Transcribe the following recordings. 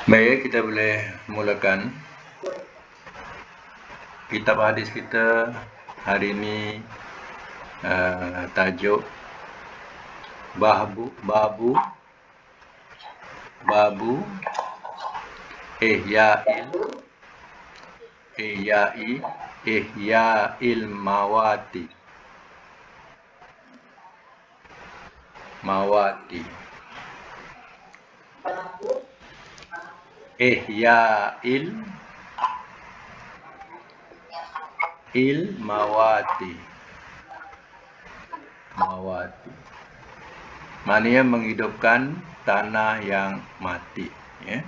Baik, kita boleh mulakan kitab hadis kita hari ini. Tajuk babu Ihya'il mawati. Ihya'il mawati. Maknanya menghidupkan tanah yang mati, ya.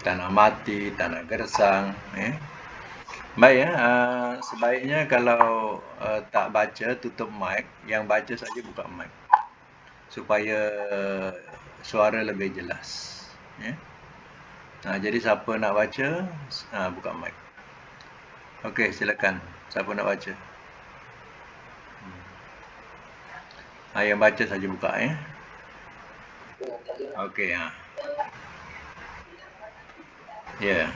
Tanah mati, tanah gersang, ya. Baik, ya. Sebaiknya kalau tak baca, tutup mic. Yang baca saja buka mic supaya suara lebih jelas, ya. Jadi siapa nak baca, buka mic. Okey, silakan. Siapa nak baca? Yang baca saja buka, ya. Okey, ya.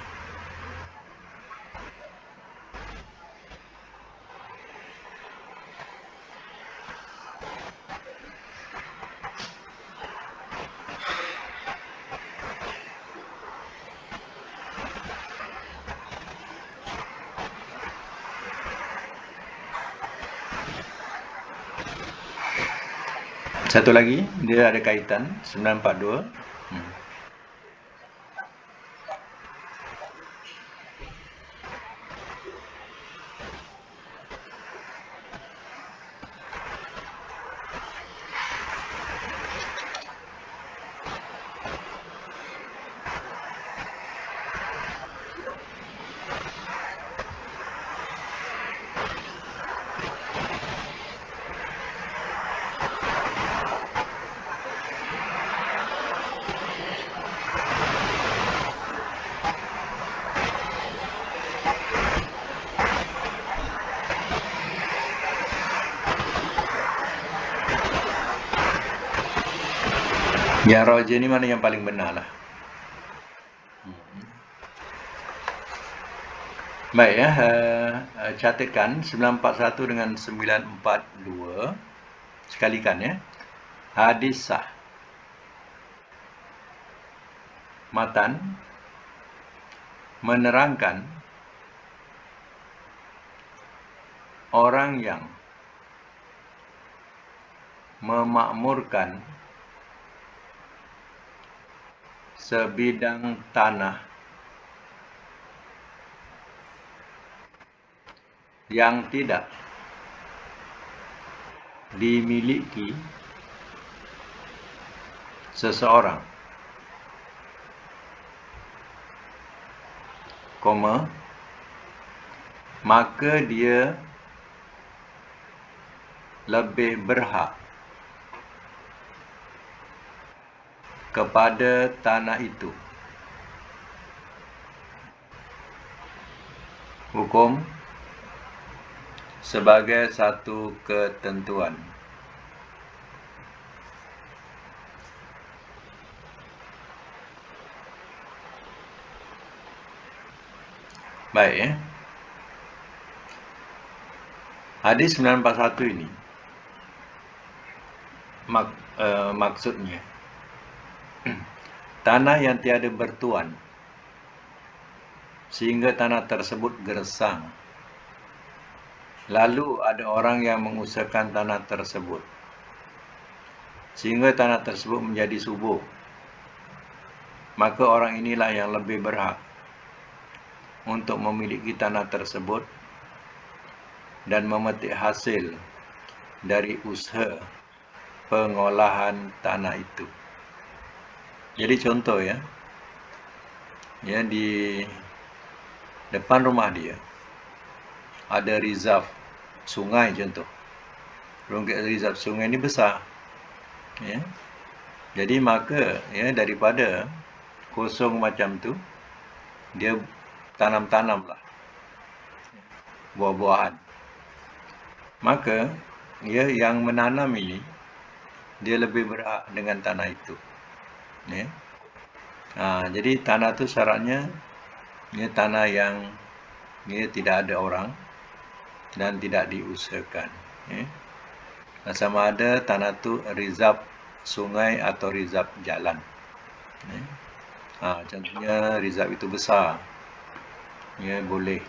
Satu lagi, dia ada kaitan 942. Yang roja ni mana yang paling benar lah. Baik, ya. Catatkan 941 dengan 942. Sekalikan, ya. Hadis sah. Matan menerangkan orang yang memakmurkan sebidang tanah yang tidak dimiliki seseorang, maka dia lebih berhak kepada tanah itu. Hukum sebagai satu ketentuan. Baik, ya. Hadis 941 ini maksudnya tanah yang tiada bertuan sehingga tanah tersebut gersang. Lalu ada orang yang mengusahakan tanah tersebut sehingga tanah tersebut menjadi subur. Maka orang inilah yang lebih berhak untuk memiliki tanah tersebut dan memetik hasil dari usaha pengolahan tanah itu. Jadi contoh, ya, di depan rumah dia ada reserve sungai contoh. Reserve sungai ini besar, ya. Jadi maka, ya, daripada kosong macam tu, dia tanam-tanamlah buah-buahan. Maka, ya, yang menanam ini dia lebih berhak dengan tanah itu, ya. Jadi tanah tu syaratnya ia tanah yang ia tidak ada orang dan tidak diusahakan. Sama ada tanah tu rizab sungai atau rizab jalan. Contohnya rizab itu besar, boleh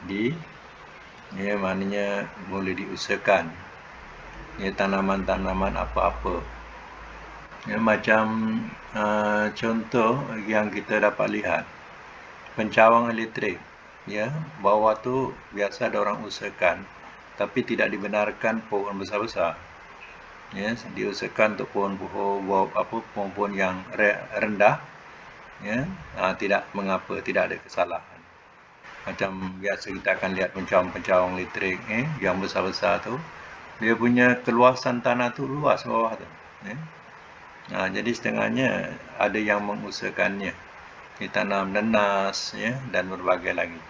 maknanya boleh diusahakan. Tanaman-tanaman apa-apa. Macam contoh yang kita dapat lihat, pencawang elektrik. Bawah tu biasa ada orang usahakan, tapi tidak dibenarkan pohon besar-besar. Diusahakan untuk pohon-pohon yang rendah. Tidak mengapa, tidak ada kesalahan. Macam biasa kita akan lihat pencawang elektrik yang besar-besar tu, dia punya keluasan tanah tu luas bawah tu. Jadi setengahnya ada yang mengusahakannya, ditanam nenas dan berbagai lagi.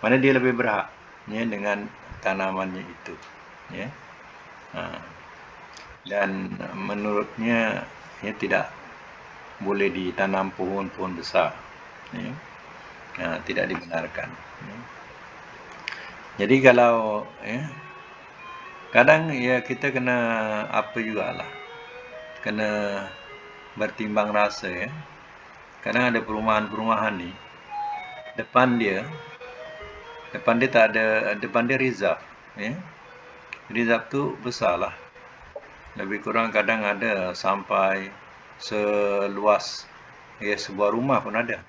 Mana dia lebih berhak dengan tanamannya itu. Dan menurutnya tidak boleh ditanam pohon-pohon besar. Tidak dibenarkan. Jadi kalau kadang kita kena apa jugalah, kena bertimbang rasa. Kadang ada perumahan-perumahan ni, depan dia tak ada, depan dia rizab. Rizab tu besar lah, lebih kurang kadang ada sampai seluas sebuah rumah pun ada.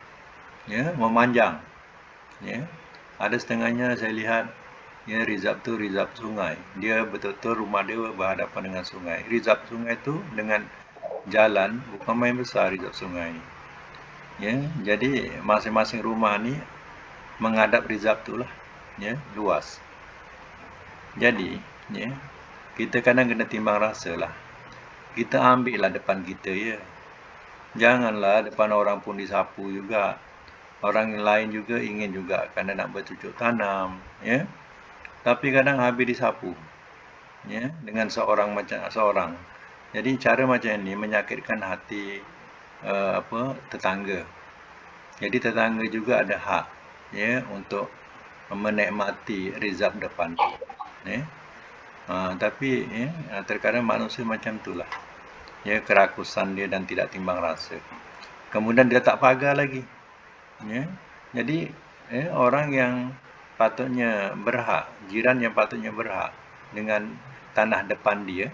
Memanjang. Ada setengahnya saya lihat rizab tu rizab sungai. Dia betul-betul rumah dia berhadapan dengan sungai. Rizab sungai tu dengan jalan bukan main besar rizab sungai. Jadi masing-masing rumah ni menghadap rizab tu lah. Luas. Jadi kita kadang kena timbang rasa lah. Kita ambil lah depan kita Janganlah depan orang pun disapu juga. Orang lain juga ingin juga kerana nak bercucuk tanam. Tapi kadang habis disapu. Dengan seorang macam seorang. Jadi cara macam ini menyakitkan hati tetangga. Jadi tetangga juga ada hak untuk menikmati rizab depan. Tapi terkadang manusia macam itulah. Kerakusan dia dan tidak timbang rasa. Kemudian dia tak pagar lagi. Jadi orang yang patutnya berhak, jiran yang patutnya berhak dengan tanah depan dia,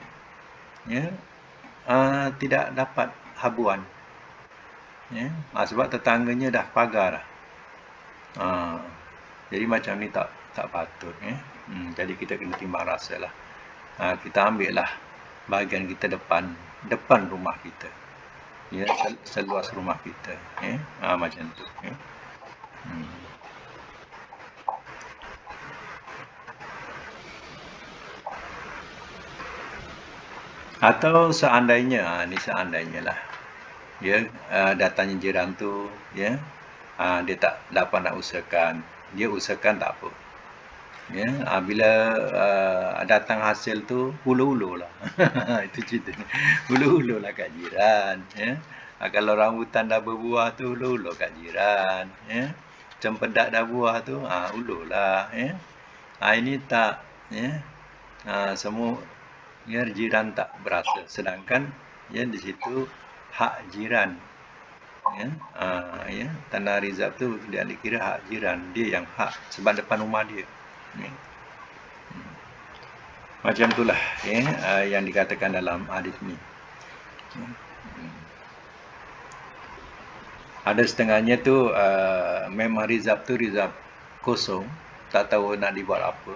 tidak dapat habuan. Sebab tetangganya dah pagar dah. Jadi macam ni tak patut. Jadi kita kena timbang rasa lah. Kita ambil lah bahagian kita depan rumah kita. Seluas rumah kita. Macam tu. Atau seandainya, ni seandainya lah, datanya jiran tu, dia tak dapat nak usahakan, dia usahakan tak apa. Bila datang hasil tu, hulu-hulu lah. Itu cerita. Hulu-hulu lah kat jiran. Kalau rambutan dah berbuah tu, hulu-hulu kat jiran. Cempedak dah buah tu, hulu lah. Ini tak, semua jiran tak berasa. Sedangkan di situ hak jiran. Tanah rizab tu dia dikira hak jiran. Dia yang hak sebab depan rumah dia. Macam itulah yang dikatakan dalam hadis ni. Ada setengahnya tu memang rizab tu rizab kosong, tak tahu nak dibuat apa.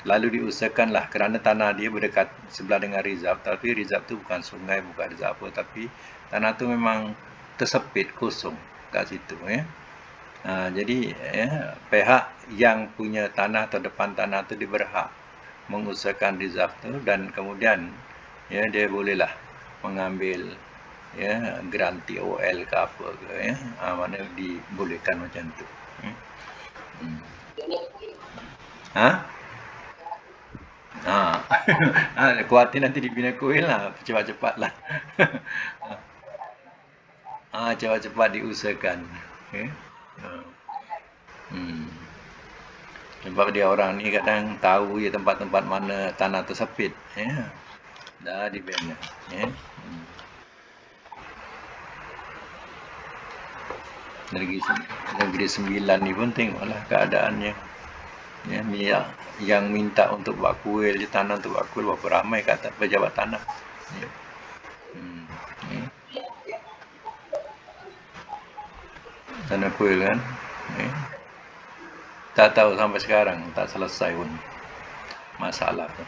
Lalu diusahakanlah kerana tanah dia berdekat sebelah dengan rizab, tapi rizab tu bukan sungai, bukan rizab apa, tapi tanah tu memang tersepit, kosong kat situ. Jadi pihak yang punya tanah atau depan tanah tu dia berhak mengusahakan rizab tu dan kemudian dia bolehlah mengambil garanti OL ke apa ke mana dibolehkan macam tu. Khawatir nanti dibina kuil lah, cepat-cepat lah. cepat-cepat diusahakan. Okay. Sebab dia orang ni kadang tahu ya tempat-tempat mana tanah tersepit. Ya. Dah dibina. Ya. Negeri Sembilan ni pun tengoklah keadaannya. Ya, yang minta untuk buat kuil, tanah untuk buat kuil, berapa ramai kata pejabat tanah. Ya. Tanah kuil kan. Ya. Tak tahu sampai sekarang, tak selesai pun masalah tu.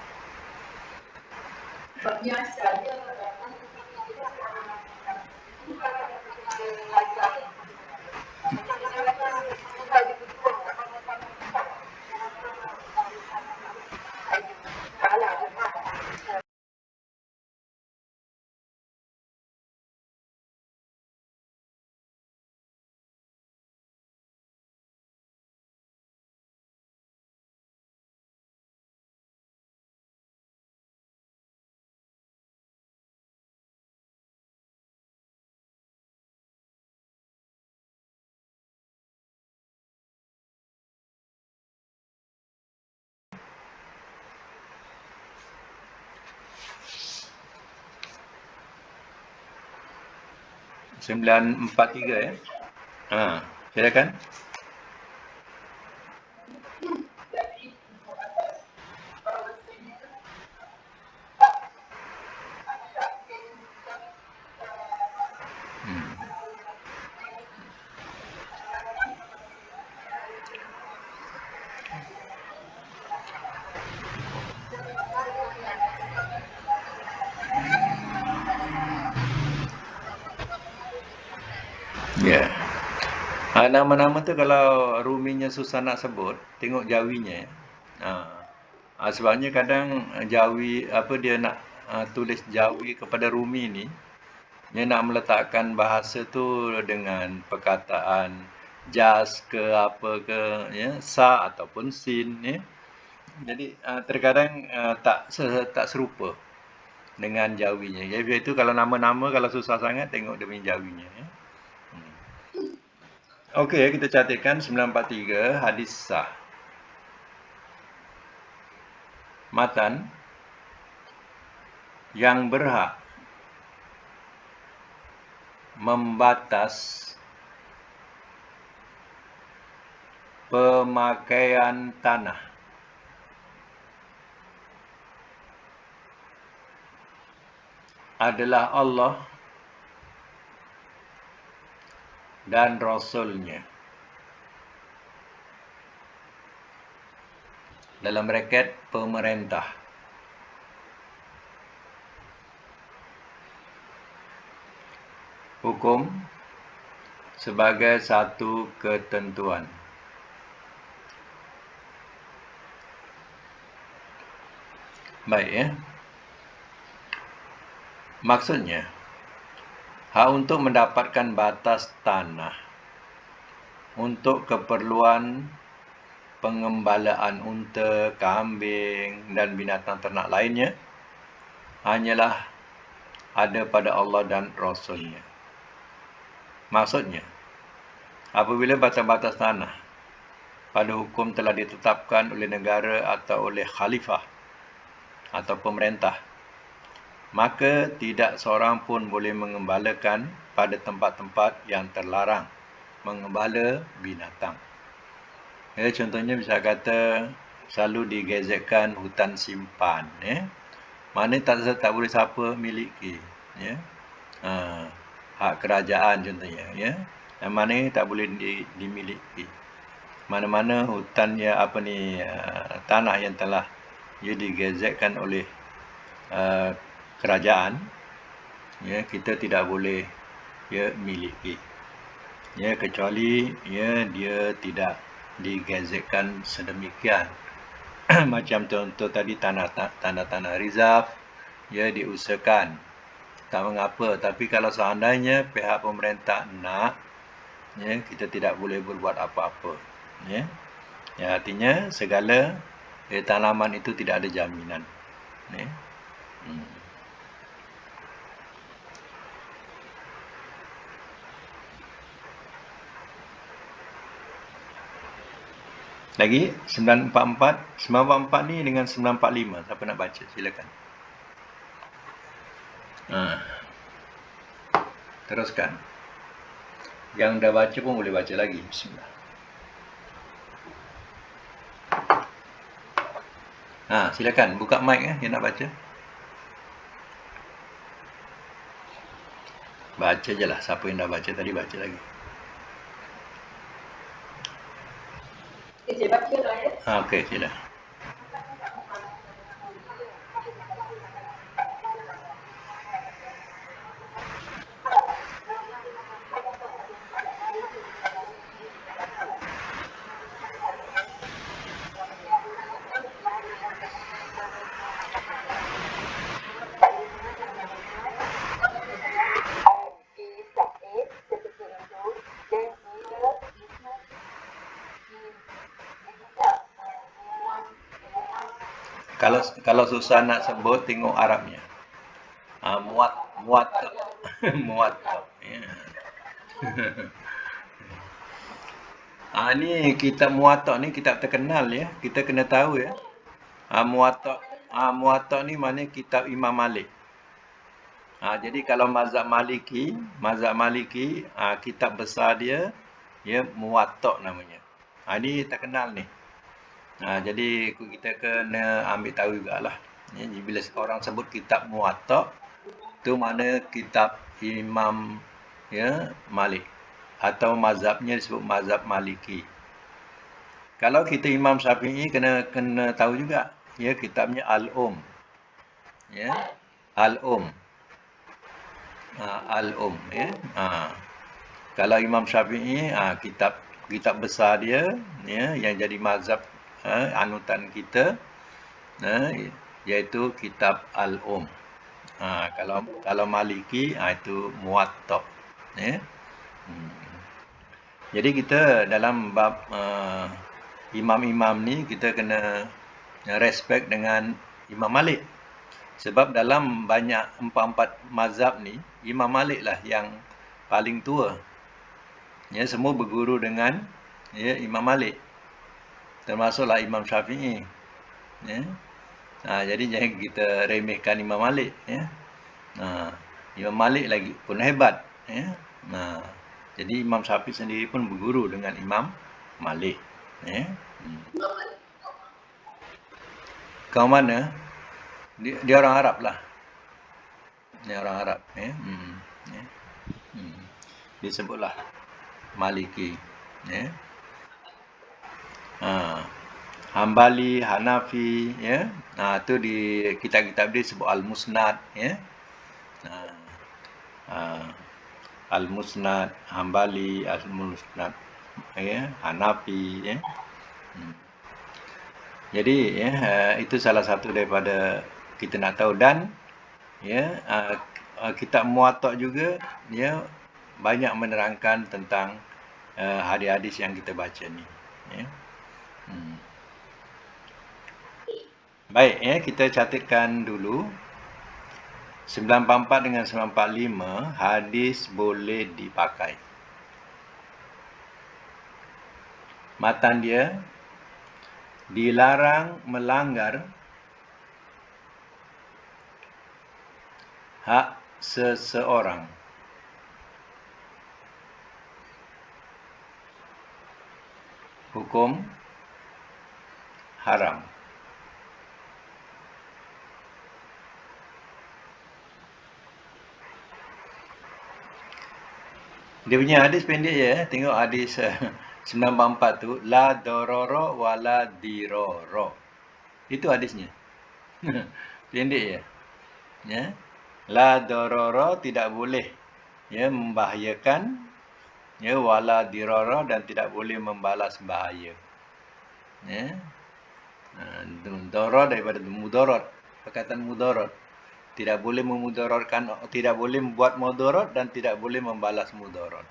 Sembilan 93 ya. Silakan. Ya. Nama-nama tu kalau ruminya susah nak sebut, tengok jawinya. Sebabnya kadang jawi dia nak tulis jawi kepada rumi ni, dia nak meletakkan bahasa tu dengan perkataan jas ke apa ke, ya, sa ataupun sin, ya. Jadi terkadang tak serupa dengan jawinya. Jadi itu kalau nama-nama kalau susah sangat tengok dia punya jawinya, ya. Okey, kita cantikkan 943 hadis sah. Matan yang berhak membatas pemakaian tanah adalah Allah dan Rasulnya. Dalam braket pemerintah. Hukum sebagai satu ketentuan. Baik ya. Maksudnya, hak untuk mendapatkan batas tanah untuk keperluan pengembalaan unta, kambing dan binatang ternak lainnya hanyalah ada pada Allah dan Rasulnya. Maksudnya, apabila batas-batas tanah pada hukum telah ditetapkan oleh negara atau oleh khalifah atau pemerintah, maka tidak seorang pun boleh mengembalakan pada tempat-tempat yang terlarang mengembala binatang. Ya, contohnya bisa kata selalu digazetkan hutan simpan, ya. Mana tak boleh siapa miliki, ya. Hak kerajaan contohnya, ya. Yang mana tak boleh dimiliki. Mana-mana hutan tanah yang telah digazetkan oleh kerajaan, ya, kita tidak boleh miliki, ya, kecuali dia tidak digazetkan sedemikian. Macam contoh tadi tanah-tanah reserve, ya, diusahakan tak mengapa, tapi kalau seandainya pihak pemerintah nak, ya, kita tidak boleh berbuat apa-apa, ya. Ya, artinya segala tanaman itu tidak ada jaminan, ya. Lagi 944 ni dengan 945. Siapa nak baca? Silakan. Teruskan. Yang dah baca pun boleh baca lagi. Bismillah. Silakan buka mic yang nak baca. Baca je lah. Siapa yang dah baca tadi baca lagi. Saya baca lah ya. Okey, sila. Kalau susah nak sebut, tengok Arabnya. Muwatta. Muwatta. Ni kitab Muwatta ni kitab terkenal ya. Kita kena tahu ya. Muwatta ni maknanya kitab Imam Malik. Jadi kalau mazhab Maliki, kitab besar dia Muwatta namanya. Ni terkenal ni. Jadi kita kena ambil tahu jugalah. Bila orang sebut kitab Muwatta, tu mana kitab Imam Malik atau mazhabnya disebut mazhab Maliki. Kalau kita Imam Syafi'i kena tahu juga kitabnya Al-Um. Al-Um. Al-Um Kalau Imam Syafi'i kitab besar dia yang jadi mazhab anutan kita iaitu kitab Al-Um. Kalau Maliki itu Muwatta. Jadi kita dalam bab imam-imam ni kita kena respect dengan Imam Malik. Sebab dalam banyak 4 mazhab ni, Imam Malik lah yang paling tua. Semua berguru dengan Imam Malik. Termasuklah Imam Syafi'i. Jadi jangan kita remehkan Imam Malik. Imam Malik lagi pun hebat. Jadi Imam Syafi'i sendiri pun berguru dengan Imam Malik. Kau mana? Dia orang Arab lah. Dia orang Arab. Dia sebutlah Maliki. Hambali, Hanafi, tu di kitab-kitab dia sebut Al-Musnad, Al-Musnad, Hambali, Al-Musnad, Hanafi, Jadi itu salah satu daripada kita nak tahu. Dan kitab Muwatta juga banyak menerangkan tentang hadis-hadis yang kita baca ni. Baik, kita catatkan dulu 944 dengan 945 hadis boleh dipakai. Matan dia, dilarang melanggar hak seseorang. Hukum haram. Dia punya hadis pendek je. Tengok hadis 944 tu. La dororo wa la diroro. Itu hadisnya. Pendek je. La dororo tidak boleh membahayakan. Wala diroro dan tidak boleh membalas bahaya. Doror daripada mudarat. Perkataan mudarat. Tidak boleh memudaratkan, tidak boleh membuat mudarat dan tidak boleh membalas mudarat.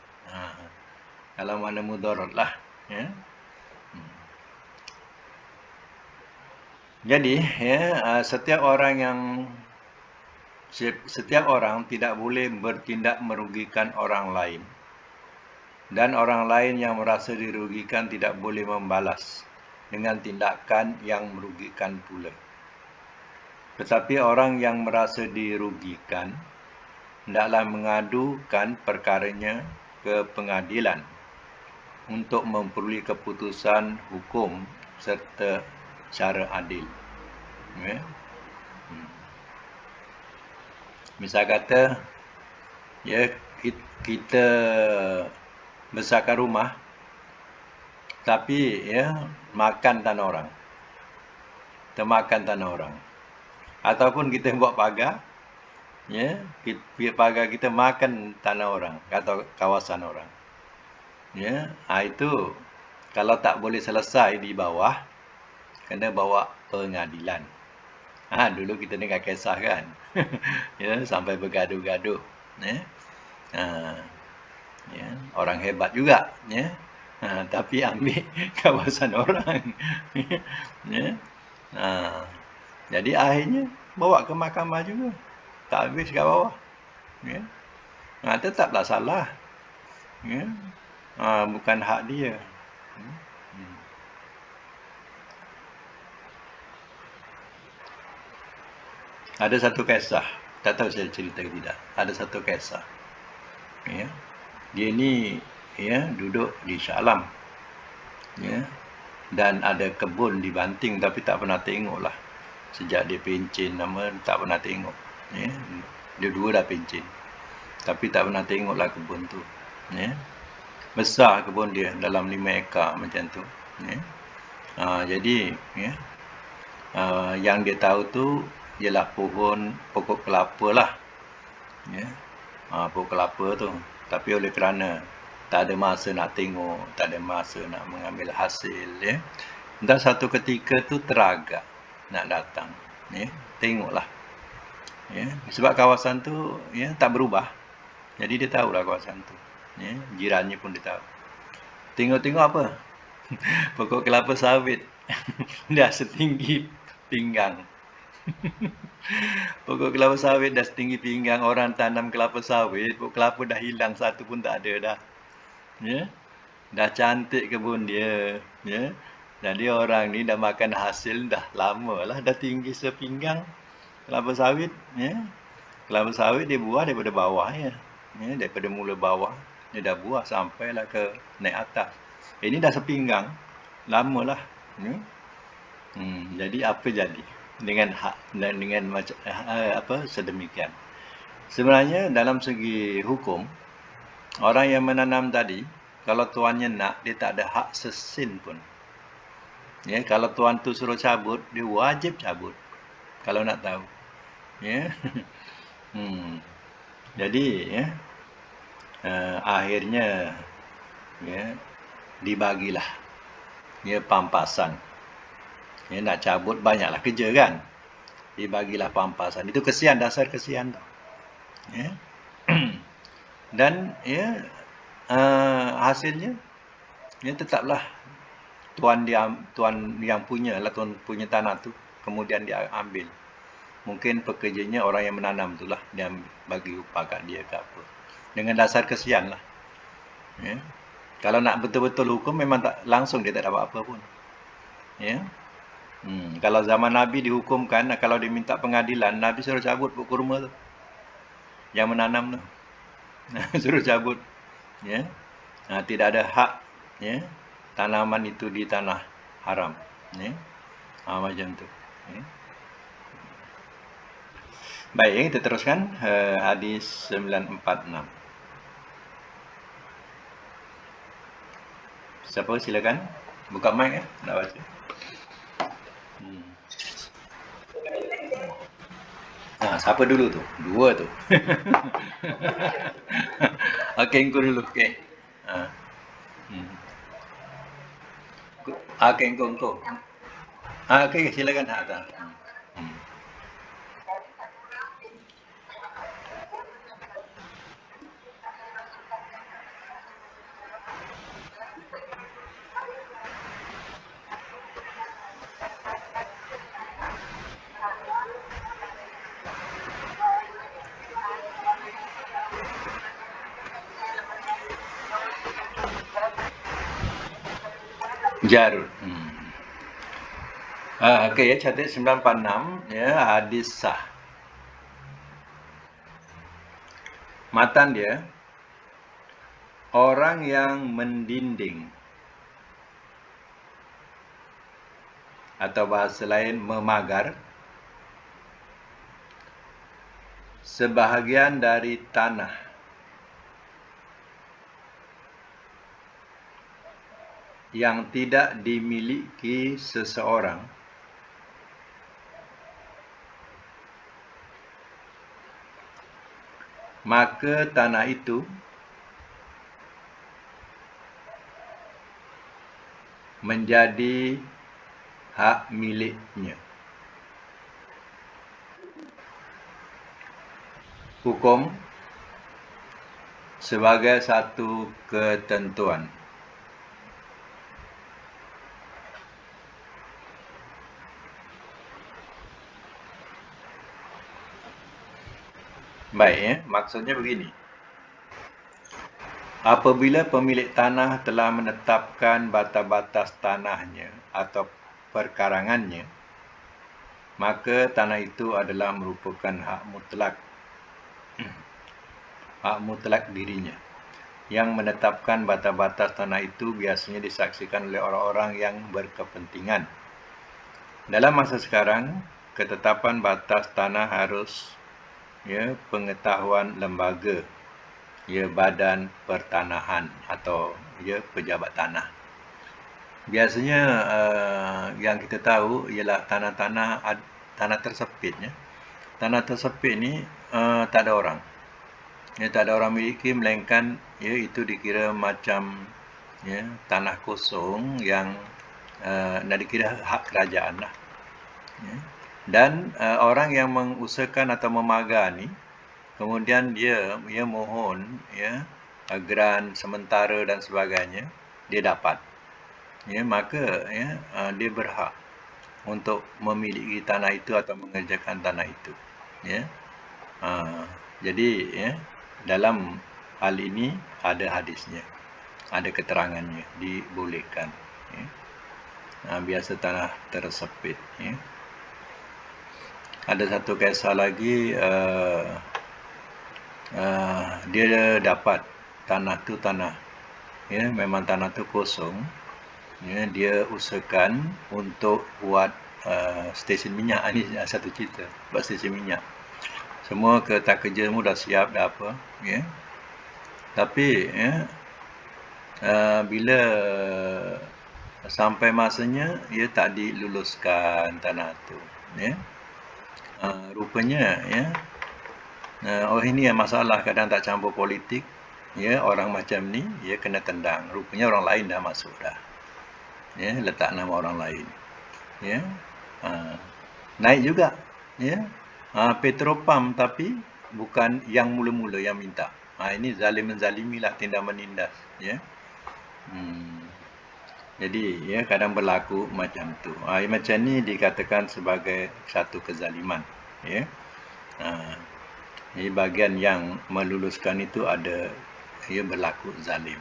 Kalau mana mudarat lah. Jadi setiap orang tidak boleh bertindak merugikan orang lain. Dan orang lain yang merasa dirugikan tidak boleh membalas dengan tindakan yang merugikan pula. Tetapi orang yang merasa dirugikan hendaklah mengadukan perkaranya ke pengadilan untuk memperoleh keputusan hukum serta cara adil. Ya. Misal kata, ya, kita besarkan rumah, tapi ya makan tanah orang, termakan tanah orang, ataupun kita buat pagar, ya, pagar kita makan tanah orang atau kawasan orang, ya, itu kalau tak boleh selesai di bawah, kena bawa pengadilan. Dulu kita dengar kisah kan, ya, sampai bergaduh-gaduh, ya. Ya, orang hebat juga, ya. Tapi ambil kawasan orang. Ya. Jadi akhirnya bawa ke mahkamah juga. Tak habis kat bawah. Ya. Tetaplah salah. Ya. Bukan hak dia. Ada satu kisah, tak tahu saya cerita ke tidak. Ada satu kisah. Ya. Dia ni, ya, duduk di Shah Alam. Ya. Dan ada kebun di Banting tapi tak pernah tengok lah. Sejak dia pencen nama tak pernah tengok. Ya. Dia dua dah pencen. Tapi tak pernah tengok lah kebun tu. Ya. Besar kebun dia, dalam 5 ekar macam tu. Ya. Jadi, ya, yang dia tahu tu ialah pokok kelapa lah. Ya. Pokok kelapa tu. Tapi oleh kerana tak ada masa nak tengok, tak ada masa nak mengambil hasil, ya. Dan satu ketika tu teragak nak datang, ya. Tengoklah. Ya. Sebab kawasan tu, ya, tak berubah. Jadi dia tahulah kawasan tu. Ya. Jirannya pun dia tahu. Tengok-tengok apa? Pokok kelapa sawit. Dah setinggi pinggang. Pokok kelapa sawit dah setinggi pinggang. Orang tanam kelapa sawit, pokok kelapa dah hilang, satu pun tak ada dah. Ya. Dah cantik kebun dia. Ya. Jadi orang ni dah makan hasil dah lama lah, dah tinggi sepinggang kelapa sawit. Ya. Kelapa sawit dia buah daripada bawah, ya. Ya, daripada mula bawah dia dah buah sampailah ke naik atas. Ini dah sepinggang, lama lah. Ya. Jadi apa jadi dengan macam sedemikian? Sebenarnya dalam segi hukum, orang yang menanam tadi, kalau tuannya nak, dia tak ada hak sesin pun. Ya, kalau tuan tu suruh cabut, dia wajib cabut. Kalau nak tahu. Ya. Jadi, ya, akhirnya, ya, dibagilah, ya, pampasan. Ya, nak cabut banyaklah kerja kan. Dibagilah pampasan. Itu kesian, dasar kesian tu. Ya. Dan, ya, hasilnya, ya, tetaplah tuan yang punya lah, tuan punya tanah tu kemudian dia ambil. Mungkin pekerjanya orang yang menanam itulah, dia bagi upah kat dia ke apa. Dengan dasar kesian lah. Ya. Kalau nak betul-betul hukum, memang tak langsung dia tak dapat apa pun. Ya. Kalau zaman Nabi dihukumkan, kalau dia minta pengadilan, Nabi suruh cabut pokok kurma tu, yang menanam tu. Suruh cabut. Ya. Tidak ada hak, ya, tanaman itu di tanah haram. Ya. Macam tu. Ya. Baik, kita teruskan hadis 946. Siapa silakan buka mic, ya, nak baca. Siapa dulu tu? Dua tu. Okey, engkau dulu. Okey. Okey, engkau. Okey, silakan. Jarul. Okey ya, catat 946 ya, hadis sah. Matan dia, orang yang mendinding atau bahasa lain memagar sebahagian dari tanah yang tidak dimiliki seseorang, maka tanah itu menjadi hak miliknya. Hukum sebagai satu ketentuan. Baik ya, maksudnya begini. Apabila pemilik tanah telah menetapkan batas-batas tanahnya atau perkarangannya, maka tanah itu adalah merupakan hak mutlak. Hak mutlak dirinya. Yang menetapkan batas-batas tanah itu biasanya disaksikan oleh orang-orang yang berkepentingan. Dalam masa sekarang, ketetapan batas tanah harus pengetahuan lembaga, badan pertanahan atau pejabat tanah. Biasanya yang kita tahu ialah tanah tersepit. Tanah tersepit ni tak ada orang. Tak ada orang miliki, melainkan itu dikira macam tanah kosong yang nak dikira hak kerajaan lah. Dan orang yang mengusahakan atau memagar ni, kemudian dia mohon grant sementara dan sebagainya, dia dapat. Maka dia berhak untuk memiliki tanah itu atau mengerjakan tanah itu. Jadi dalam hal ini ada hadisnya, ada keterangannya, dibolehkan. Biasa tanah tersepit. Ada satu kisah lagi, dia dapat tanah, memang tanah tu kosong. Dia usahakan untuk buat stesen minyak. Ini satu cerita, buat stesen minyak. Semua kereta kerja semua dah siap, dah apa. Tapi bila sampai masanya, ia tak diluluskan tanah tu. Rupanya ini yang masalah, kadang tak campur politik. Orang macam ni kena tendang. Rupanya orang lain dah masuk dah. Letak nama orang lain. Naik juga. Petropam, tapi bukan yang mula-mula yang minta. Ini zalim menzalimi lah, tindak menindas. Jadi kadang berlaku macam tu. Macam ni dikatakan sebagai satu kezaliman. Bahagian yang meluluskan itu ada berlaku zalim.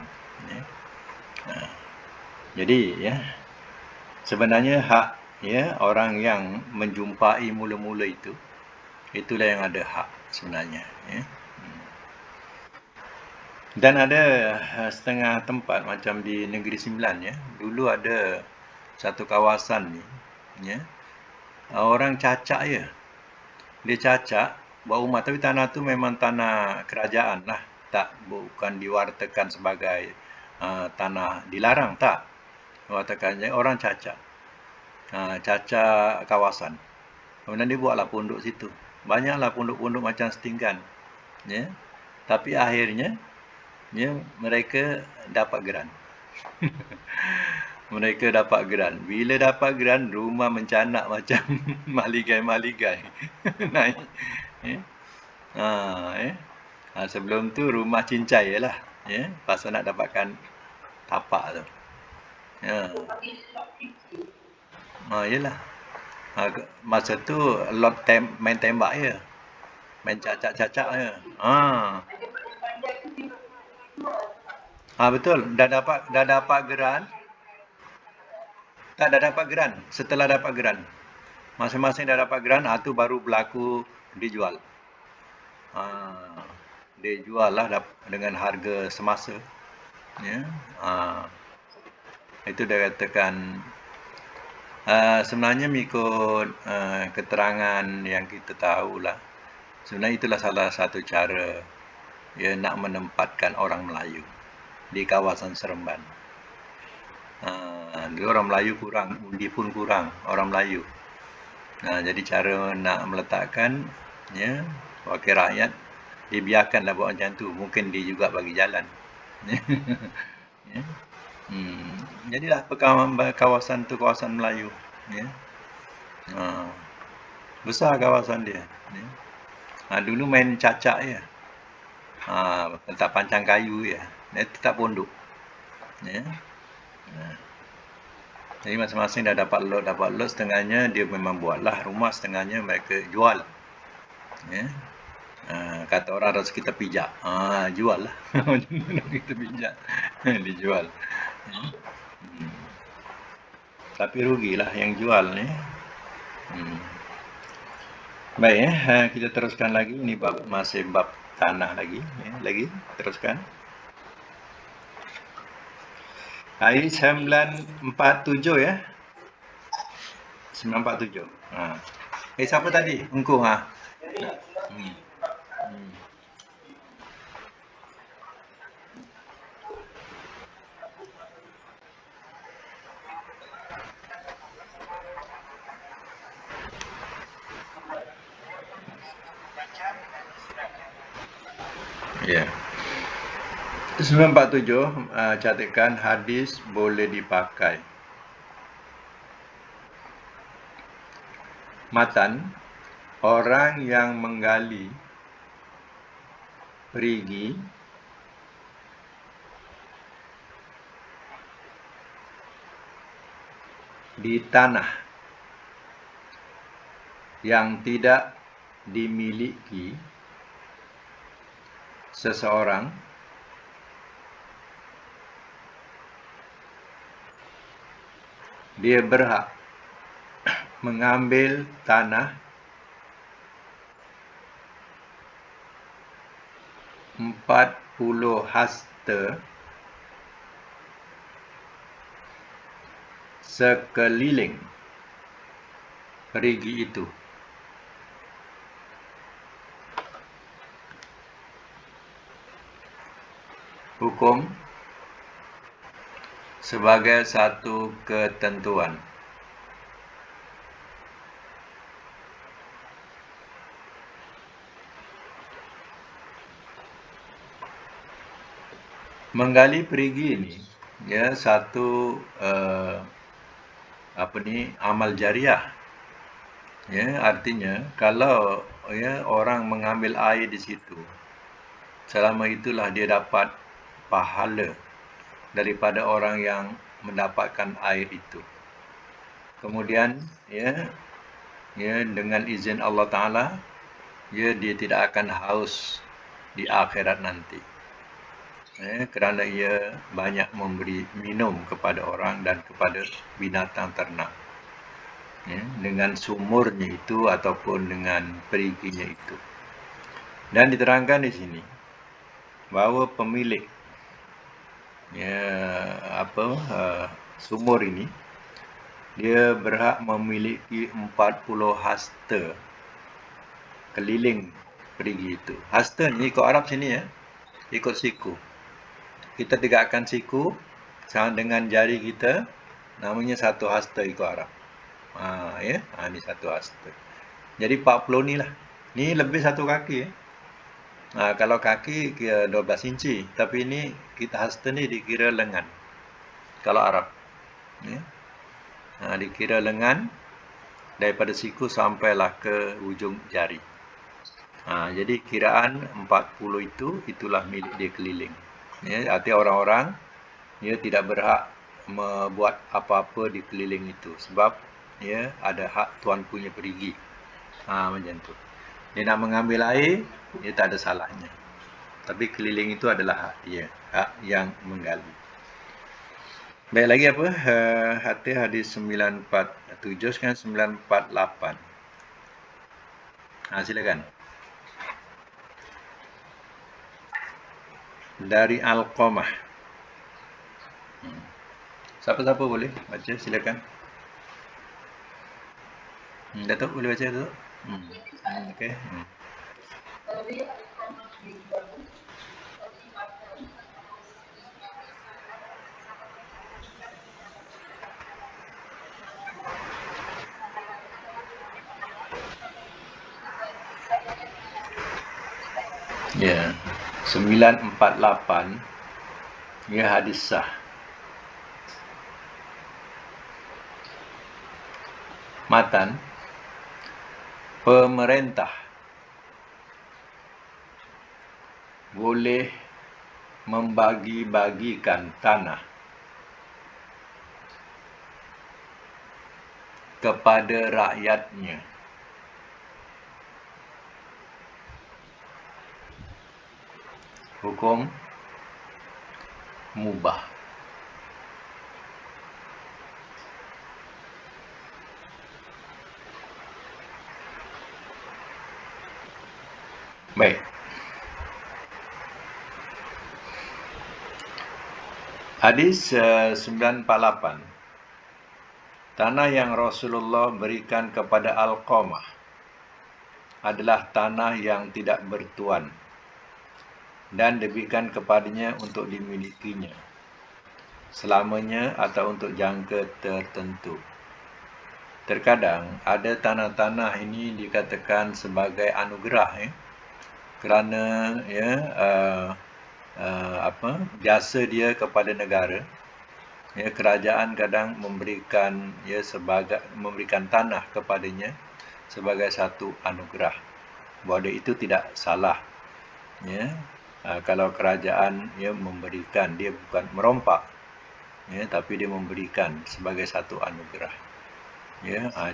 Jadi sebenarnya hak orang yang menjumpai mula-mula itu, itulah yang ada hak sebenarnya. Dan ada setengah tempat macam di Negeri Sembilan dulu ada satu kawasan ni orang cacak dia cacak buat rumah, tapi tanah tu memang tanah kerajaan lah, bukan diwartakan sebagai tanah dilarang, tak diwartakan. Orang cacak kawasan, kemudian dia buatlah pondok situ, banyaklah pondok-pondok macam setinggan. Tapi akhirnya mereka dapat geran. Mereka dapat geran. Bila dapat geran, rumah mencanak macam maligai-maligai. Naik. Sebelum tu rumah cincai lah. Pasal nak dapatkan tapak tu. Yelah. Masa tu lot main tembak je. Main cacak-cacak je. Betul. Dah dapat geran. Tak, dah dapat geran. Setelah dapat geran. Masing-masing dah dapat geran, itu baru berlaku dijual. Dia jual lah dengan harga semasa. Ya. Itu dia katakan sebenarnya mengikut keterangan yang kita tahulah. Sebenarnya itulah salah satu cara nak menempatkan orang Melayu di kawasan Seremban. Dia orang Melayu kurang, undi pun kurang orang Melayu. Jadi cara nak meletakkan wakil rakyat, dibiarkanlah buat macam tu. Mungkin dia juga bagi jalan. Ya. Jadilah kawasan tu kawasan Melayu. Ya. Besar kawasan dia. Ya. Dulu main cacak je. Letak pancang kayu je. Dia tetap pondok. Ya. Jadi masing-masing dah dapat lot, setengahnya dia memang buatlah rumah, setengahnya mereka jual. Ya. Kata orang harus kita pijak. Jual lah. Kita pijak. Dijual. Tapi rugilah yang jual ni. Baik, kita teruskan lagi. Ini masih bab tanah lagi. Lagi, teruskan. Hari 947 ya. 947. Siapa tadi? Engkau Ya. 947 catatkan hadis boleh dipakai. Matan, orang yang menggali perigi di tanah yang tidak dimiliki seseorang, dia berhak mengambil tanah 40 hasta sekeliling perigi itu. Hukum sebagai satu ketentuan. Menggali perigi ini satu amal jariah. Artinya kalau orang mengambil air di situ, selama itulah dia dapat pahala daripada orang yang mendapatkan air itu. Kemudian dengan izin Allah Ta'ala, dia tidak akan haus di akhirat nanti. Kerana ia banyak memberi minum kepada orang dan kepada binatang ternak. Dengan sumurnya itu ataupun dengan periginya itu. Dan diterangkan di sini bahawa pemilik sumur ini, dia berhak memiliki 40 hasta keliling perigi itu. Hasta ni ikut Arab sini ikut siku. Kita tegakkan siku sama dengan jari kita, namanya satu hasta ikut Arab. Ni satu hasta. Jadi 40 ni lah. Ni lebih satu kaki. Kalau kaki kira 12 inci, tapi ini kita hasta ni dikira lengan. Kalau Arab. Dikira lengan daripada siku sampailah ke ujung jari. Jadi kiraan 40 itulah milik dia keliling. Artinya orang-orang dia tidak berhak membuat apa-apa di keliling itu sebab ada hak tuan punya perigi. Macam tu. Dia nak mengambil air, dia tak ada salahnya. Tapi keliling itu adalah hak dia, hak yang menggali. Baik, lagi apa? Hati hadis 947 sekarang 948. Silakan. Dari Alqamah. Siapa-siapa boleh baca, silakan. Datuk boleh baca, Datuk? Okey. Ya. 948 ia hadis sah. Matan, pemerintah boleh membagi-bagikan tanah kepada rakyatnya hukum mubah. Baik. Hadis 948. Tanah yang Rasulullah berikan kepada Alqamah adalah tanah yang tidak bertuan dan diberikan kepadanya untuk dimilikinya selamanya atau untuk jangka tertentu. Terkadang ada tanah-tanah ini dikatakan sebagai anugerah, kerana jasa dia kepada negara. Kerajaan kadang memberikan memberikan tanah kepadanya sebagai satu anugerah. Bahawa itu tidak salah. Kalau kerajaan memberikan, dia bukan merompak, tapi dia memberikan sebagai satu anugerah.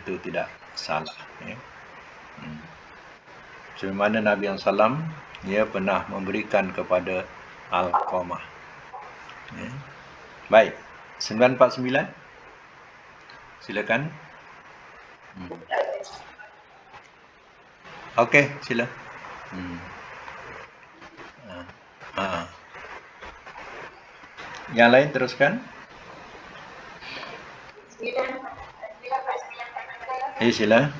Itu tidak salah. Sebagaimana Nabi SAW pernah memberikan kepada Alqamah. Baik, 949. Silakan. Okey, sila. Yang lain teruskan. Sila.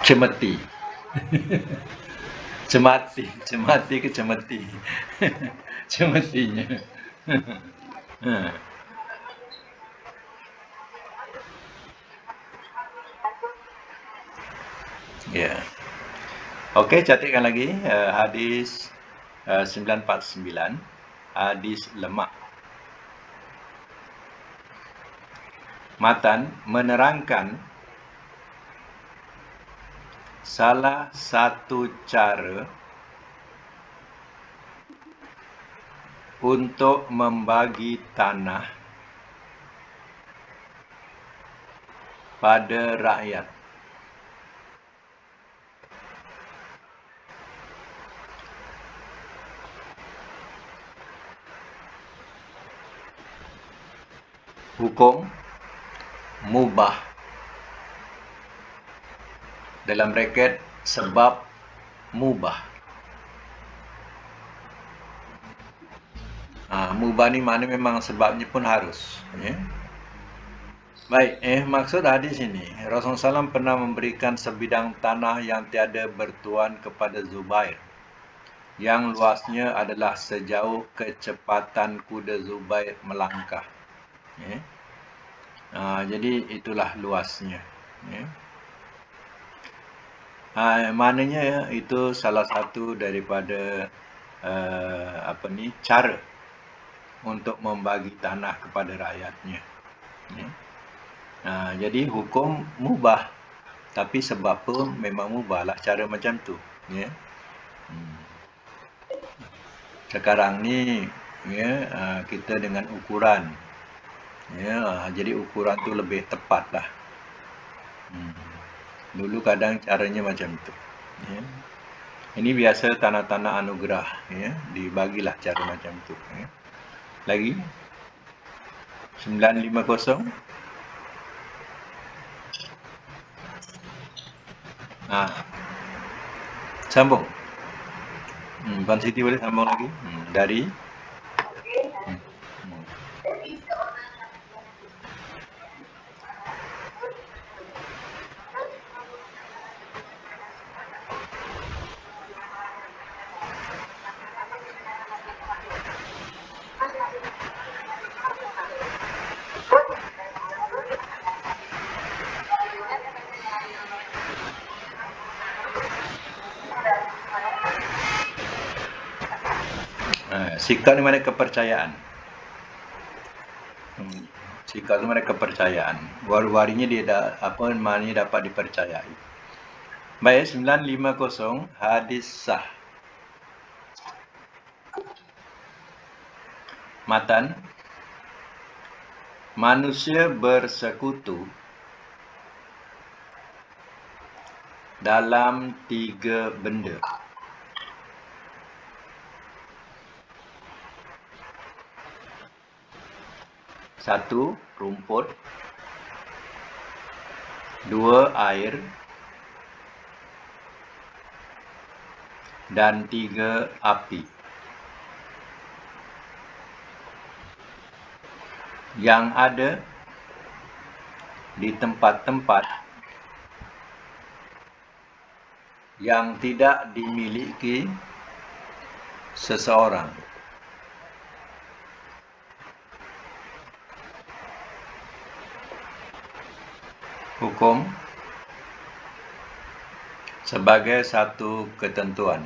Cemeti. Cemati ke cemeti? Cemetinya. Ya. Okey, catatkan lagi hadis 949, hadis lemak. Matan menerangkan salah satu cara untuk membagi tanah pada rakyat. Hukum mubah. Dalam braket sebab mubah. Mubah ni makna memang sebabnya pun harus. Baik, maksud hadis ini, Rasulullah SAW pernah memberikan sebidang tanah yang tiada bertuan kepada Zubair, yang luasnya adalah sejauh kecepatan kuda Zubair melangkah. Jadi itulah luasnya. Maknanya itu salah satu daripada cara untuk membagi tanah kepada rakyatnya. Jadi hukum mubah. Tapi sebab pun memang mubahlah cara macam tu, ya. Sekarang ni, ya, kita dengan ukuran, ya, jadi ukuran tu lebih tepat lah. Dulu kadang caranya macam tu, ya. Ini biasa tanah-tanah anugerah, ya, dibagilah cara macam tu, ya. Lagi 950. Sambung. Puan Siti boleh sambung lagi? Dari sikap ni mana kepercayaan. Sikap tu mana kepercayaan. Waru-warinya dia maknanya dapat dipercayai. Baik, 950 hadis sah. Matan, manusia bersekutu dalam 3 benda. Satu, rumput. 2, air. Dan 3, api. Yang ada di tempat-tempat yang tidak dimiliki seseorang. Hukum sebagai satu ketentuan.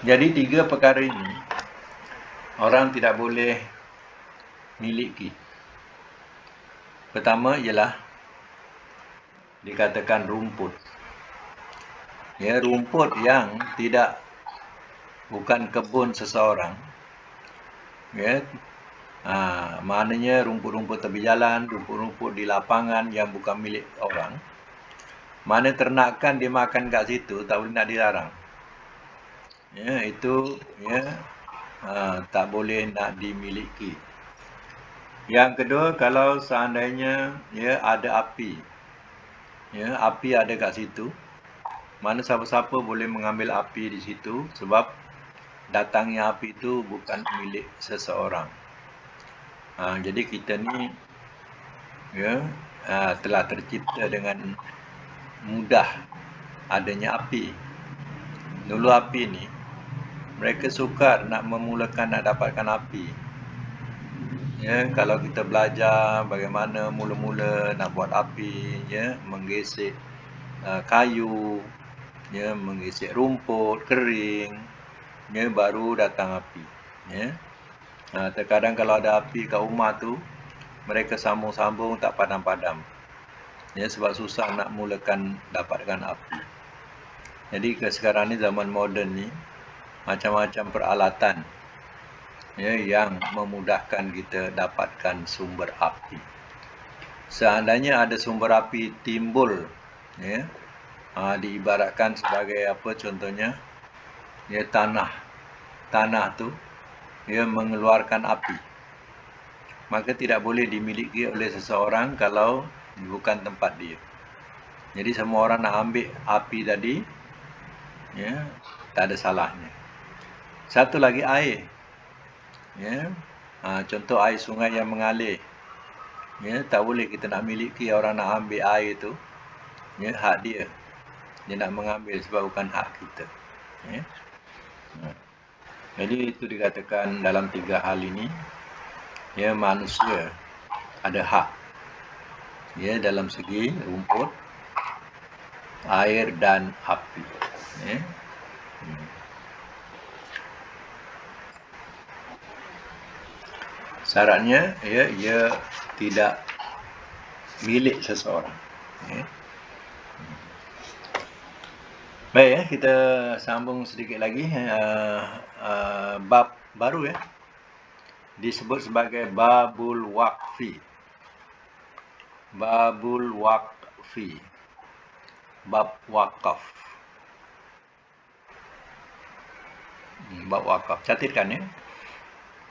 Jadi 3 perkara ini orang tidak boleh miliki. Pertama ialah dikatakan rumput. Ya, rumput yang bukan kebun seseorang. Ya, maknanya rumput-rumput tepi jalan, rumput-rumput di lapangan yang bukan milik orang. Mana ternakan dia makan kat situ, tak boleh nak dilarang. Ya, itu tak boleh nak dimiliki. Yang kedua, kalau seandainya ada api. Ya, api ada kat situ. Mana siapa-siapa boleh mengambil api di situ sebab datangnya api itu bukan milik seseorang. Jadi kita ni telah tercipta dengan mudah adanya api. Dulu api ni mereka sukar nak memulakan, nak dapatkan api. Ya, kalau kita belajar bagaimana mula-mula nak buat api, ya, menggesek kayu, ya, menggesek rumput kering, ya, baru datang api. Ya. Terkadang kalau ada api kat rumah tu, mereka sambung-sambung tak padam-padam. Ya, sebab susah nak mulakan dapatkan api. Jadi sekarang ni zaman moden ni macam-macam peralatan yang memudahkan kita dapatkan sumber api. Seandainya ada sumber api timbul, diibaratkan sebagai apa contohnya, tanah tu mengeluarkan api, maka tidak boleh dimiliki oleh seseorang kalau bukan tempat dia. Jadi semua orang nak ambil api tadi, tak ada salahnya. Satu lagi air. Contoh air sungai yang mengalir. Tak boleh kita nak miliki, orang nak ambil air tu, hak dia. Dia nak mengambil sebab bukan hak kita. Jadi itu dikatakan dalam 3 hal ini, manusia ada hak. Dalam segi rumput, air dan api. Syaratnya ia tidak milik seseorang. Baik, kita sambung sedikit lagi. Bab baru disebut sebagai babul waqfi. Babul waqfi. Bab wakaf. Bab wakaf. Catatkan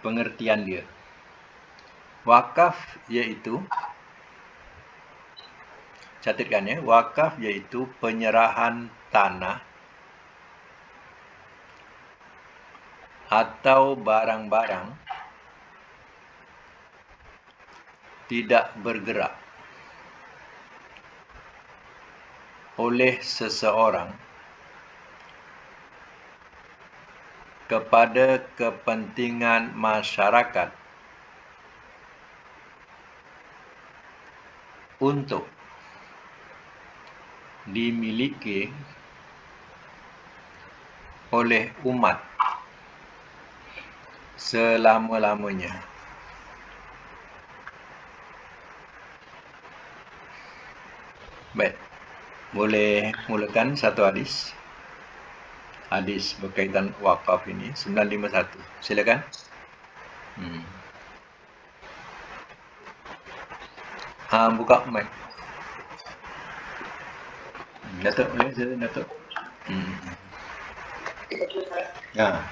pengertian dia. Wakaf iaitu, catatkan wakaf iaitu penyerahan tanah atau barang-barang tidak bergerak oleh seseorang kepada kepentingan masyarakat untuk dimiliki oleh umat selama-lamanya. Baik, boleh mulakan satu hadis. Hadis berkaitan wakaf ini 951. Silakan. Buka mic. Datuk, boleh silakan Datuk. Ya.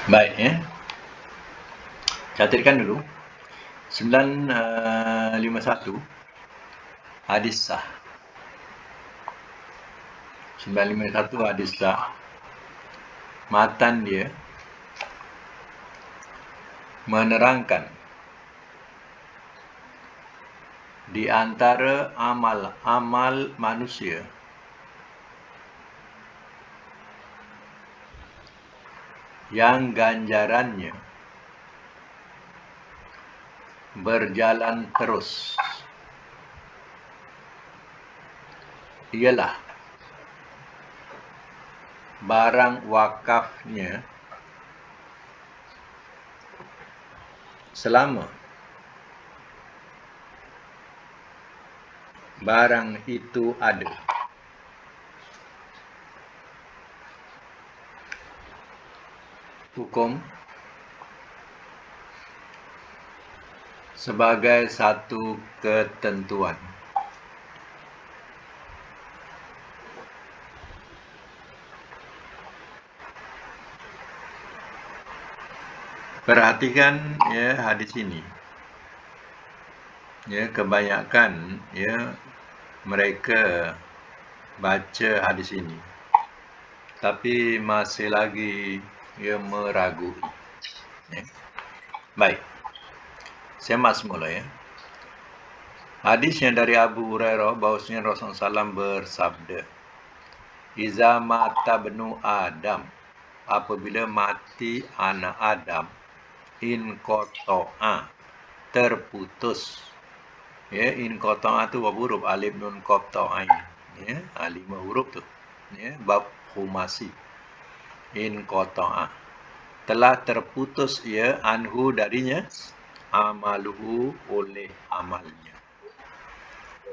Baik Catatkan dulu. 951 hadis sah. 951 hadis sah. Matan dia menerangkan di antara amal manusia yang ganjarannya berjalan terus ialah barang wakafnya selama barang itu ada. Hukum sebagai satu ketentuan. Perhatikan hadis ini. Kebanyakan mereka baca hadis ini tapi masih lagi meragui. Baik. Semak semula Hadis yang dari Abu Hurairah bahwasanya Rasulullah SAW bersabda, "Iza mata benu Adam, apabila mati anak Adam, in qata'a, terputus." In qata'a tu berapa huruf? Alif nun qaf ta ain. 5 huruf tu. Bab khumasi. In qata'a, telah terputus anhu darinya, amaluhu oleh amalnya,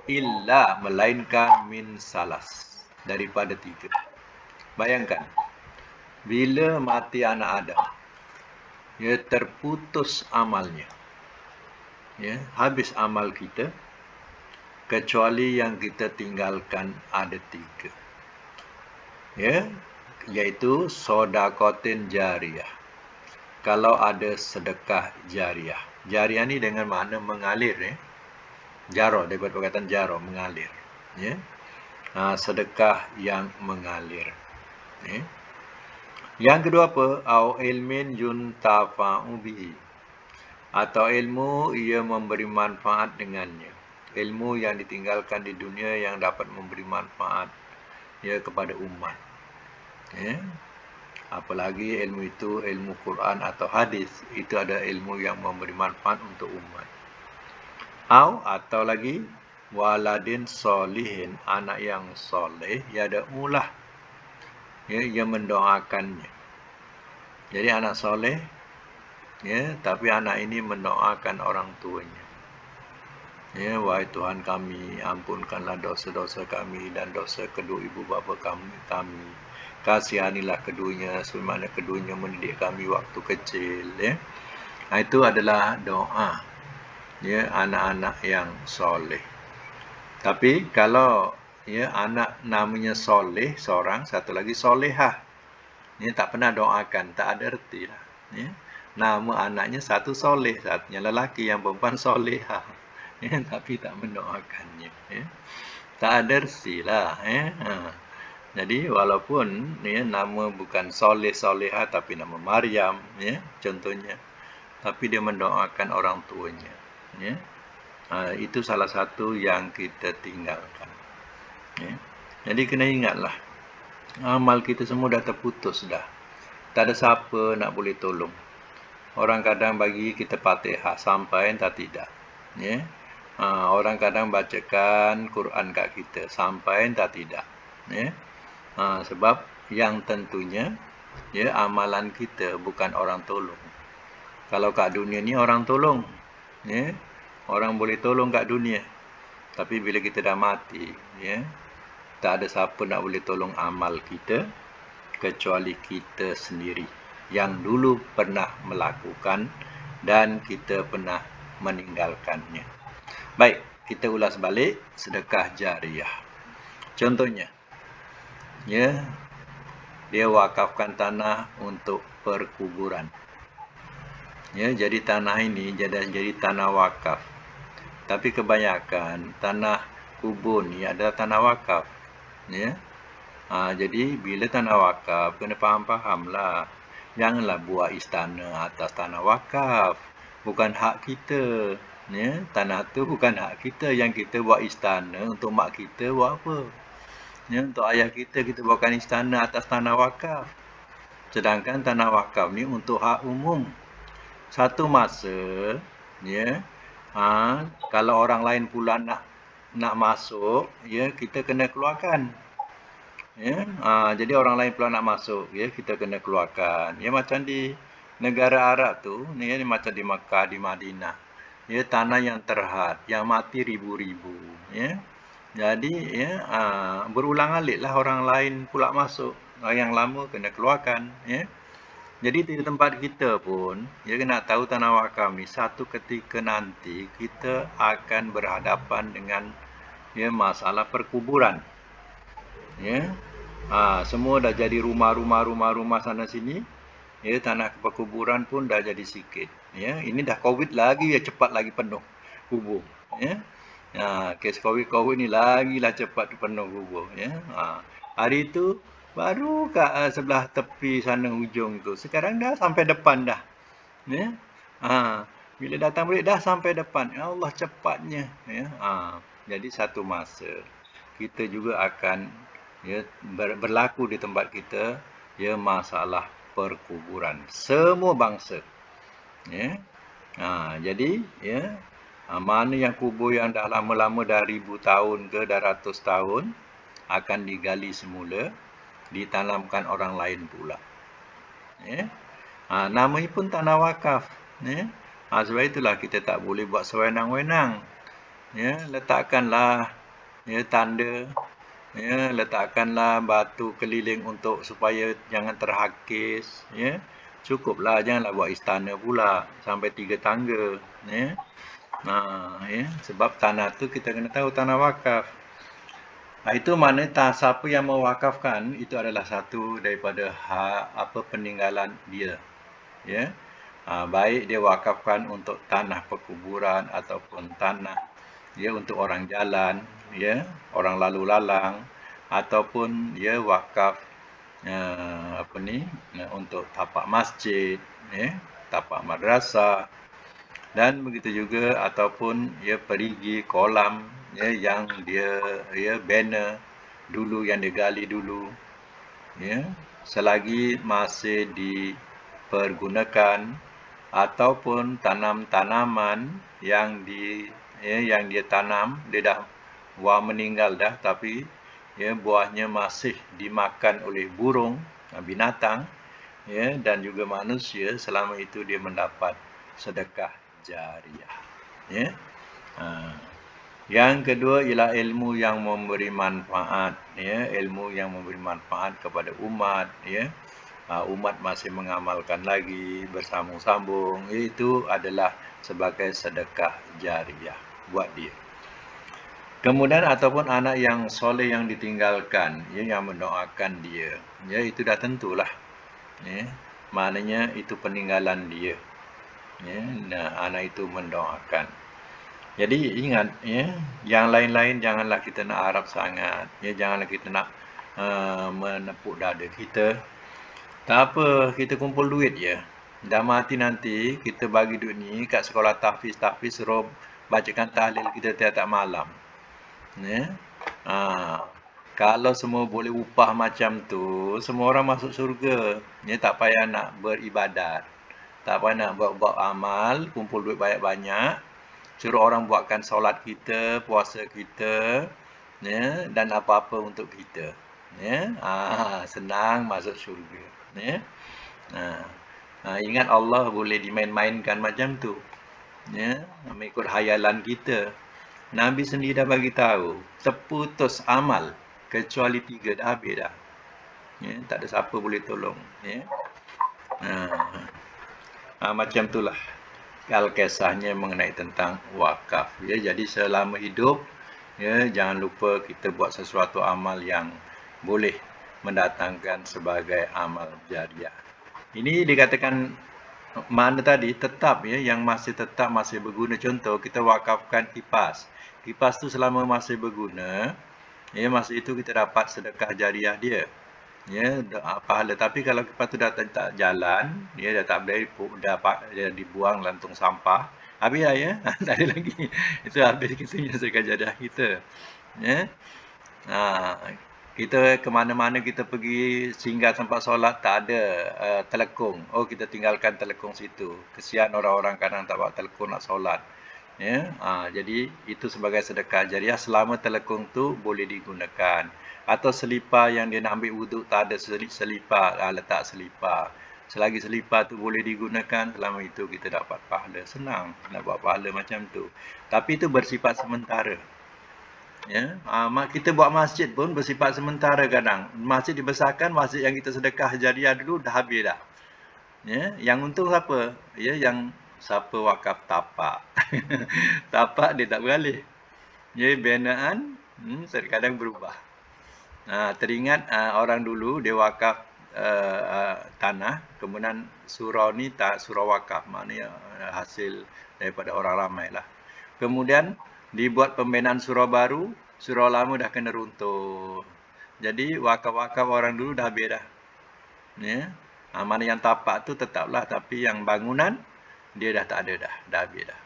illa melainkan min salas, daripada 3. Bayangkan, bila mati anak Adam, terputus amalnya, habis amal kita, kecuali yang kita tinggalkan ada 3, iaitu sodakotin jariyah. Kalau ada sedekah jariyah. Jariyah ni dengan makna mengalir, jaro, daripada perkataan jaro, mengalir. Sedekah yang mengalir. Yang kedua apa? Au ilmin yuntafa'u bihi, atau ilmu ia memberi manfaat dengannya. Ilmu yang ditinggalkan di dunia yang dapat memberi manfaat ya kepada umat. Ya. Apalagi ilmu itu ilmu Quran atau hadis, itu ada ilmu yang memberi manfaat untuk umat. Atau lagi waladin solihin, anak yang soleh ya ada ulah ya, ia mendoakannya. Jadi anak soleh ya, tapi anak ini mendoakan orang tuanya. Ya, wahai Tuhan kami, ampunkanlah dosa-dosa kami dan dosa kedua ibu bapa kami. Kasihanilah keduanya sebagaimana keduanya mendidik kami waktu kecil. Ya. Nah, itu adalah doa ya anak-anak yang soleh. Tapi kalau ya anak namanya soleh seorang, satu lagi solehah, ini tak pernah doakan, tak ada erti lah. Ya. Nama anaknya satu soleh, satunya lelaki, yang perempuan solehah. Ya, tapi tak mendoakannya. Ya. Tak ada erti lah. Ya. Jadi walaupun ya, nama bukan soleh solehah tapi nama Maryam, ya, contohnya, tapi dia mendoakan orang tuanya. Ya. Itu salah satu yang kita tinggalkan. Ya. Jadi kena ingatlah, amal kita semua dah terputus dah. Tak ada siapa nak boleh tolong. Orang kadang bagi kita Fatihah sampai tak tidak. Ya. Orang kadang bacakan Quran kat kita sampai tak tidak. Ya. Sebab yang tentunya ya amalan kita bukan orang tolong. Kalau kat dunia ni orang tolong. Ya. Orang boleh tolong kat dunia. Tapi bila kita dah mati, ya, tak ada siapa nak boleh tolong amal kita kecuali kita sendiri yang dulu pernah melakukan dan kita pernah meninggalkannya. Baik, kita ulas balik sedekah jariah. Contohnya, ya, dia wakafkan tanah untuk perkuburan. Ya, jadi tanah ini jadi tanah wakaf. Tapi kebanyakan tanah kubur ni adalah tanah wakaf. Ya. Jadi bila tanah wakaf, kena faham-fahamlah. Janganlah buat istana atas tanah wakaf. Bukan hak kita. Ya. Tanah tu bukan hak kita. Yang kita buat istana untuk mak kita buat apa? Ya. Untuk ayah kita buatkan istana atas tanah wakaf. Sedangkan tanah wakaf ni untuk hak umum. Satu masa, ya, kalau orang lain pula nak masuk, ya, kita kena keluarkan. Ya, jadi orang lain pula nak masuk, ya, kita kena keluarkan. Ya, macam di negara Arab tu, ya, macam di Makkah, di Madinah. Ya, tanah yang terhad, yang mati ribu-ribu, ya. Jadi, ya, berulang alik lah orang lain pula masuk. Yang lama kena keluarkan, ya. Jadi di tempat kita pun, ya, kena tahu tanah wakaf ni satu ketika nanti kita akan berhadapan dengan ya masalah perkuburan. Ya. Semua dah jadi rumah sana sini. Ya, tanah perkuburan pun dah jadi sikit. Ya, ini dah Covid lagi ya cepat lagi penuh kubur. Ya. Kes Covid ni lagi lah cepat penuh kubur. Ya. Hari itu baru kat sebelah tepi sana hujung tu. Sekarang dah sampai depan dah. Ya. Bila datang balik dah sampai depan. Ya Allah cepatnya. Ya. Jadi satu masa kita juga akan ya berlaku di tempat kita ya masalah perkuburan semua bangsa. Ya. Jadi ya mana yang kubur yang dah lama-lama dah ribu tahun ke dah ratus tahun akan digali semula, ditanamkan orang lain pula. Ya. Namanya pun tanah wakaf. Ya. Sebab itulah kita tak boleh buat sewenang-wenang. Ya, letakkanlah ya tanda, ya, letakkanlah batu keliling untuk supaya jangan terhakis. Ya. Cukuplah, janganlah buat istana pula sampai 3 tangga. Ya. Ya. Sebab tanah tu kita kena tahu tanah wakaf. Itu mana siapa yang mewakafkan itu adalah satu daripada peninggalan dia. Ya. Baik dia wakafkan untuk tanah perkuburan ataupun tanah ya untuk orang jalan, ya, orang lalu lalang, ataupun dia wakaf untuk tapak masjid, ya, tapak madrasah, Dan begitu juga ataupun ya perigi kolam ya yang dia ya banner dulu yang digali dulu ya selagi masih dipergunakan ataupun tanam-tanaman yang yang dia tanam dia dah meninggal dah tapi ya buahnya masih dimakan oleh burung binatang ya dan juga manusia selama itu dia mendapat sedekah jariah ya. Yang kedua ialah ilmu yang memberi manfaat ya, ilmu yang memberi manfaat kepada umat ya. Umat masih mengamalkan lagi bersambung-sambung, itu adalah sebagai sedekah jariah buat dia. Kemudian ataupun anak yang soleh yang ditinggalkan ya, yang mendoakan dia ya, itu dah tentulah ya. Maknanya itu peninggalan dia ya. Nah, anak itu mendoakan. Jadi ingat ya, yang lain-lain janganlah kita nak harap sangat ya, janganlah kita nak menepuk dada kita. Tak apa, kita kumpul duit je. Dah mati nanti, kita bagi duit ni kat sekolah tahfiz suruh bacakan tahlil kita tiap-tiap malam. Ya. Kalau semua boleh upah macam tu, semua orang masuk surga. Ya, tak payah nak beribadat. Tak payah nak buat amal, kumpul duit banyak-banyak. Suruh orang buatkan solat kita, puasa kita, ya, dan apa-apa untuk kita. Ya. Senang masuk syurga. Ya. Ingat Allah boleh dimain-mainkan macam tu. Ya, mengikut hayalan kita. Nabi sendiri dah bagi tahu, terputus amal kecuali 3 dah habis dah. Ya, tak ada siapa boleh tolong. Ya. Macam itulah kisahnya mengenai tentang wakaf. Ya, jadi selama hidup, ya, jangan lupa kita buat sesuatu amal yang boleh mendatangkan sebagai amal jariah. Ini dikatakan mana tadi tetap ya, yang masih tetap masih berguna. Contoh kita wakafkan kipas. Kipas tu selama masih berguna, ya masa itu kita dapat sedekah jariah dia. Ya, pahala. Tapi kalau kipas tu dah tak jalan, dia dah tak boleh, dia dibuang lantung sampah. Habis lah ya, tak ada lagi. Itu habis kita punya sedekah jariah kita. Ya. Kita ke mana-mana kita pergi singgah tempat solat tak ada telekung. Oh, kita tinggalkan telekung situ. Kesian orang-orang kadang tak bawa telekung nak solat. Ya, jadi itu sebagai sedekah jariah selama telekung tu boleh digunakan. Atau selipar yang dia nak ambil wuduk tak ada selipar, letak selipar. Selagi selipar tu boleh digunakan, selama itu kita dapat pahala. Senang nak buat pahala macam tu. Tapi itu bersifat sementara. Ya, kita buat masjid pun bersifat sementara kadang. Masjid dibesarkan, masjid yang kita sedekah jariah dulu dah habis dah. Ya, yang untung siapa? Ya, yang siapa wakaf tapak. Tapak dia tak beralih. Ya, binaan terkadang berubah. Teringat orang dulu dia wakaf tanah, kemudian surau ni tak surau wakaf, maknanya hasil daripada orang ramai lah. Kemudian dibuat pembinaan surau baru, surau lama dah kena runtuh. Jadi wakaf-wakaf orang dulu dah habis dah. Ya. Mana yang tapak tu tetaplah, tapi yang bangunan dia dah tak ada dah habis dah.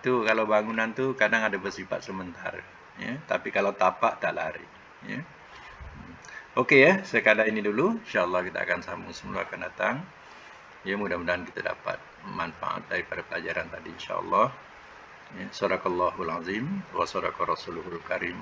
Itu kalau bangunan tu kadang ada bersifat sementara. Ya. Tapi kalau tapak tak lari. Ya. Okey ya, sekadar ini dulu. InsyaAllah kita akan sambung semula akan datang. Ya, mudah-mudahan kita dapat manfaat daripada pelajaran tadi insyaAllah. Ya, Sadaqallahul Azim wa sadaqa Rasuluhul Karim.